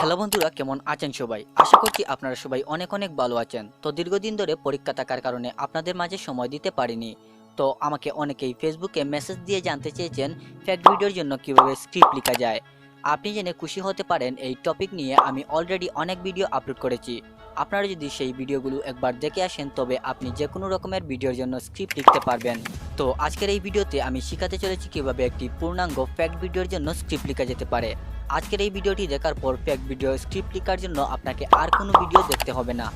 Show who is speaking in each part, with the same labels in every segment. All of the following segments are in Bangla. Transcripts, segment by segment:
Speaker 1: হ্যালো বন্ধুরা, কেমন আছেন সবাই? আশা করছি আপনারা সবাই অনেক অনেক ভালো আছেন। তো দীর্ঘদিন ধরে পরীক্ষা থাকার কারণে আপনাদের মাঝে সময় দিতে পারিনি। তো আমাকে অনেকেই ফেসবুকে মেসেজ দিয়ে জানতে চেয়েছেন ফ্যাক্ট ভিডিওর জন্য কিভাবে স্ক্রিপ্ট লেখা যায়। আপনি জেনে খুশি হতে পারেন, এই টপিক নিয়ে আমি অলরেডি অনেক ভিডিও আপলোড করেছি। আপনারা যদি সেই ভিডিওগুলো একবার দেখে আসেন তবে আপনি যে কোনো রকমের ভিডিওর জন্য স্ক্রিপ্ট লিখতে পারবেন। তো আজকের এই ভিডিওতে আমি শেখাতে চলেছি কিভাবে একটি পূর্ণাঙ্গ ফ্যাক্ট ভিডিওর জন্য স্ক্রিপ্ট লেখা যেতে পারে। আজকের এই ভিডিওটি দেখার পর ফ্যাক্ট ভিডিও স্ক্রিপ্ট লেখার জন্য আপনাকে আর কোনো ভিডিও দেখতে হবে না।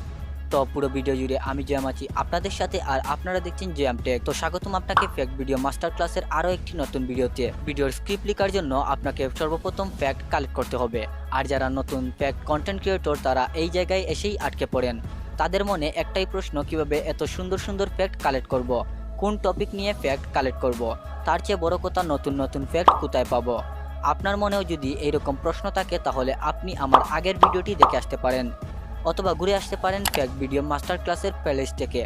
Speaker 1: তো পুরো ভিডিও জুড়ে আমি জয়ম আছি আপনাদের সাথে, আর আপনারা দেখছেন জয়ম টেক। তো স্বাগতম আপনাকে ফ্যাক্ট ভিডিও মাস্টার ক্লাসের আরও একটি নতুন ভিডিওতে। ভিডিওর স্ক্রিপ্ট লেখার জন্য আপনাকে সর্বপ্রথম ফ্যাক্ট কালেক্ট করতে হবে। আর যারা নতুন ফ্যাক্ট কন্টেন্ট ক্রিয়েটর তারা এই জায়গায় এসেই আটকে পড়েন। তাদের মনে একটাই প্রশ্ন, কিভাবে এত সুন্দর সুন্দর ফ্যাক্ট কালেক্ট করব, কোন টপিক নিয়ে ফ্যাক্ট কালেক্ট করব, তার চেয়ে বড় কথা নতুন নতুন ফ্যাক্ট কোথায় পাবো। আপনার মনেও যদি এইরকম প্রশ্ন থাকে তাহলে আপনি আমার আগের ভিডিওটি দেখে আসতে পারেন, অথবা ঘুরে আসতে পারেন ফ্যাক্ট ভিডিও মাস্টার ক্লাসের প্লেলিস্ট থেকে।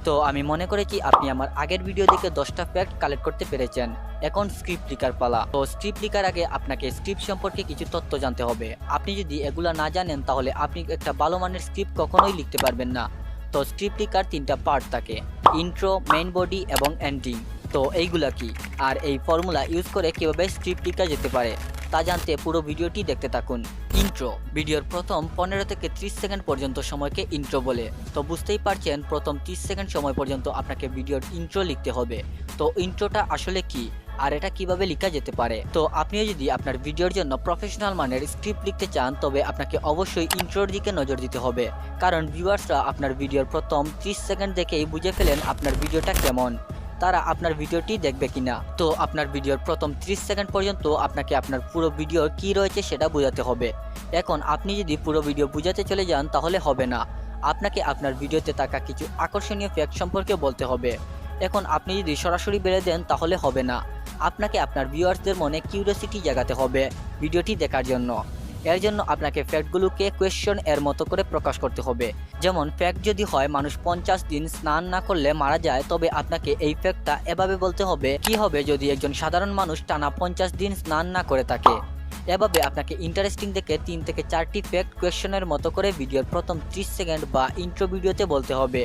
Speaker 1: তো আমি মনে করেছি আপনি আমার আগের ভিডিও দেখে 10টা ফ্যাক্ট কালেক্ট করতে পেরেছেন। এখন স্ক্রিপ্ট লেখার পালা। তো স্ক্রিপ্ট লেখার আগে আপনাকে স্ক্রিপ্ট সম্পর্কে কিছু তথ্য জানতে হবে। আপনি যদি এগুলা না জানেন তাহলে আপনি একটা ভালো মানের স্ক্রিপ্ট কখনোই লিখতে পারবেন না। তো স্ক্রিপ্ট লেখার 3টা পার্ট থাকে, ইন্ট্রো, মেইন বডি এবং এন্ডিং। তো এইগুলা কি, আর এই ফর্মুলা ইউজ করে কিভাবে স্ক্রিপ্ট লেখা যেতে পারে তা জানতে পুরো ভিডিওটি দেখতে থাকুন। ইন্ট্রো। ভিডিওর প্রথম 15 থেকে 30 সেকেন্ড পর্যন্ত সময়কে ইন্ট্রো বলে। তো বুঝতেই পারছেন, প্রথম 30 সেকেন্ড সময় পর্যন্ত আপনাকে ভিডিওর ইন্ট্রো লিখতে হবে। তো ইন্ট্রোটা আসলে কি আর এটা কিভাবে লেখা যেতে পারে? তো আপনিও যদি আপনার ভিডিওর জন্য প্রফেশনাল মানের স্ক্রিপ্ট লিখতে চান তবে আপনাকে অবশ্যই ইন্ট্রোর দিকে নজর দিতে হবে, কারণ ভিউয়ার্সরা আপনার ভিডিওর প্রথম 30 সেকেন্ড দেখেই বুঝে ফেলেন আপনার ভিডিওটা কেমন, তারা আপনার ভিডিওটি দেখবে কিনা। তো আপনার ভিডিওর প্রথম 30 সেকেন্ড পর্যন্ত আপনাকে আপনার পুরো ভিডিওর কি রয়েছে সেটা বোঝাতে হবে। এখন আপনি যদি পুরো ভিডিও বোঝাতে চলে যান তাহলে হবে না, আপনাকে আপনার ভিডিওতে থাকা কিছু আকর্ষণীয় ফ্যাক্ট সম্পর্কে বলতে হবে। এখন আপনি যদি সরাসরি বেড়ে দেন তাহলে হবে না, আপনাকে আপনার ভিউয়ার্সদের মনে কিউরিওসিটি জাগাতে হবে ভিডিওটি দেখার জন্য। এর জন্য আপনাকে ফ্যাক্টগুলোকে কোয়েশ্চন এর মতো করে প্রকাশ করতে হবে। যেমন ফ্যাক্ট যদি হয় মানুষ 50 দিন স্নান না করলে মারা যায়, তবে আপনাকে এই ফ্যাক্টটা এভাবে বলতে হবে, কি হবে যদি একজন সাধারণ মানুষ টানা 50 দিন স্নান না করে থাকে। এভাবে আপনাকে ইন্টারেস্টিং দেখে 3 থেকে 4টি ফ্যাক্ট কোয়েশ্চনের মতো করে ভিডিওর প্রথম 30 সেকেন্ড বা ইন্ট্রো ভিডিওতে বলতে হবে,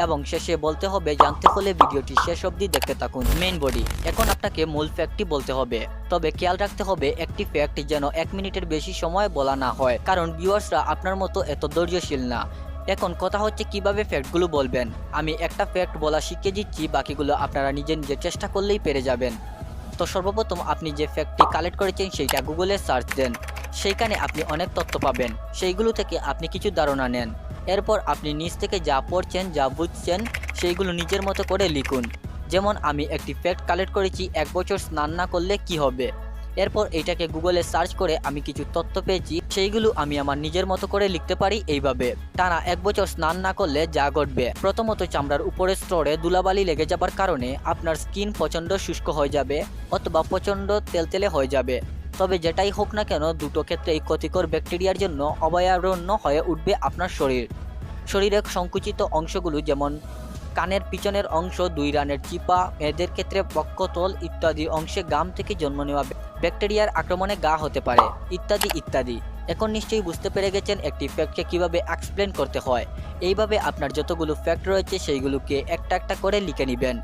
Speaker 1: এবং শেষে বলতে হবে। জানতে হলে ভিডিওটি শেষ অবধি দেখতে থাকুন। Main body. এখন আপনাকে মূল ফ্যাক্টটি বলতে হবে, তবে খেয়াল রাখতে হবে একটি ফ্যাক্ট যেন 1 মিনিটের বেশি সময় বলা না হয়, কারণ ভিউয়ার্সরা আপনার মতো এত ধৈর্যশীল না। এখন কথা হচ্ছে কিভাবে ফ্যাক্টগুলো বলবেন। আমি একটা ফ্যাক্ট বলা শিখিয়ে দিচ্ছি, বাকিগুলো আপনারা নিজে নিজে চেষ্টা করলেই পেরে যাবেন। তো সর্বপ্রথম আপনি যে ফ্যাক্টটি কালেক্ট করেছেন সেইটা গুগলে সার্চ দেন, সেইখানে আপনি অনেক তথ্য পাবেন, সেইগুলো থেকে আপনি কিছু ধারণা নেন। এরপর আপনি নিজ থেকে যা পড়ছেন, যা বুঝছেন সেইগুলো নিজের মতো করে লিখুন। যেমন আমি একটি ফ্যাক্ট কালেক্ট করেছি, 1 বছর স্নান না করলে কি হবে। এরপর এইটাকে গুগলে সার্চ করে আমি কিছু তথ্য পেয়েছি, সেইগুলো আমি আমার নিজের মতো করে লিখতে পারি এইভাবে। টানা 1 বছর স্নান না করলে যা ঘটবে, প্রথমত চামড়ার উপরের স্তরে ধুলাবালি লেগে যাবার কারণে আপনার স্কিন প্রচণ্ড শুষ্ক হয়ে যাবে অথবা প্রচণ্ড তেলতেলে হয়ে যাবে। তবে যেটাই হোক না কেন, দুটো ক্ষেত্রেই ক্ষতিকর ব্যাকটেরিয়ার জন্য অভয়ারণ্য হয়ে উঠবে আপনার শরীর। শরীরের সংকুচিত অংশগুলো যেমন কানের পিছনের অংশ, 2 রানের চিপা, এদের ক্ষেত্রে বক্ষতল ইত্যাদি অংশে গাম থেকে জন্ম নেওয়া ব্যাকটেরিয়ার আক্রমণে ঘা হতে পারে, ইত্যাদি ইত্যাদি। এখন নিশ্চয়ই বুঝতে পেরে গেছেন একটি ফ্যাক্টকে কিভাবে এক্সপ্লেন করতে হয়। এইভাবে আপনার যতগুলো ফ্যাক্ট রয়েছে সেইগুলোকে একটা একটা করে লিখে নেবেন।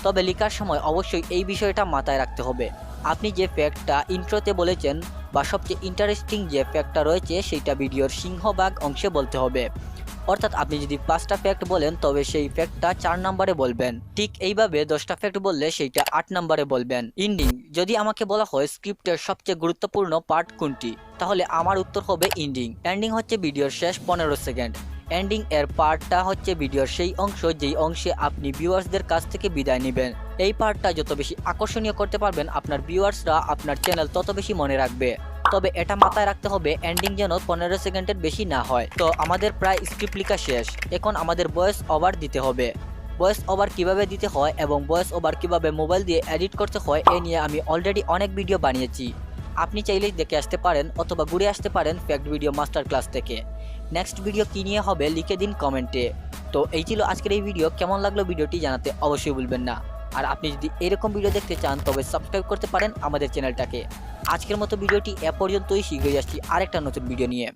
Speaker 1: তবে লেখার সময় অবশ্যই এই বিষয়টা মাথায় রাখতে হবে, আপনি যে ফ্যাক্টটা ইন্ট্রোতে বলেছেন বা সবচেয়ে ইন্টারেস্টিং যে ফ্যাক্টটা রয়েছে সেইটা ভিডিওর সিংহভাগ অংশে বলতে হবে। অর্থাৎ আপনি যদি 5টা ফ্যাক্ট বলেন তবে সেই ফ্যাক্টটা 4 নম্বরে বলবেন। ঠিক এইভাবে 10টা ফ্যাক্ট বললে সেইটা 8 নম্বরে বলবেন। ইন্ডিং। যদি আমাকে বলা হয় স্ক্রিপ্টের সবচেয়ে গুরুত্বপূর্ণ পার্ট কোনটি, তাহলে আমার উত্তর হবে ইন্ডিং। এন্ডিং হচ্ছে ভিডিওর শেষ 15 সেকেন্ড। এন্ডিং এর পার্টটা হচ্ছে ভিডিওর সেই অংশ যেই অংশে আপনি ভিউয়ার্সদের কাছ থেকে বিদায় নেবেন। এই পার্টটা যত বেশি আকর্ষণীয় করতে পারবেন আপনার ভিউয়ার্সরা আপনার চ্যানেল তত বেশি মনে রাখবে। তবে এটা মাথায় রাখতে হবে এন্ডিং যেন 15 সেকেন্ডের বেশি না হয়। তো আমাদের প্রায় স্ক্রিপ্ট লেখা শেষ, এখন আমাদের ভয়েস ওভার দিতে হবে। ভয়েস ওভার কিভাবে দিতে হয় এবং ভয়েস ওভার কিভাবে মোবাইল দিয়ে এডিট করতে হয় এ নিয়ে আমি অলরেডি অনেক ভিডিও বানিয়েছি, আপনি চাইলেই দেখে আসতে পারেন অথবা ঘুরে আসতে পারেন ফ্যাক্ট ভিডিও মাস্টার ক্লাস থেকে। নেক্সট ভিডিও কী নিয়ে হবে লিখে দিন কমেন্টে। তো এই ছিল আজকের এই ভিডিও। কেমন লাগলো ভিডিওটি জানাতে অবশ্যই ভুলবেন না। আর আপনি যদি এরকম ভিডিও দেখতে চান তবে সাবস্ক্রাইব করতে পারেন আমাদের চ্যানেলটাকে। আজকের মতো ভিডিওটি এ পর্যন্তই, শীঘ্রই আসছি আরেকটা নতুন ভিডিও নিয়ে।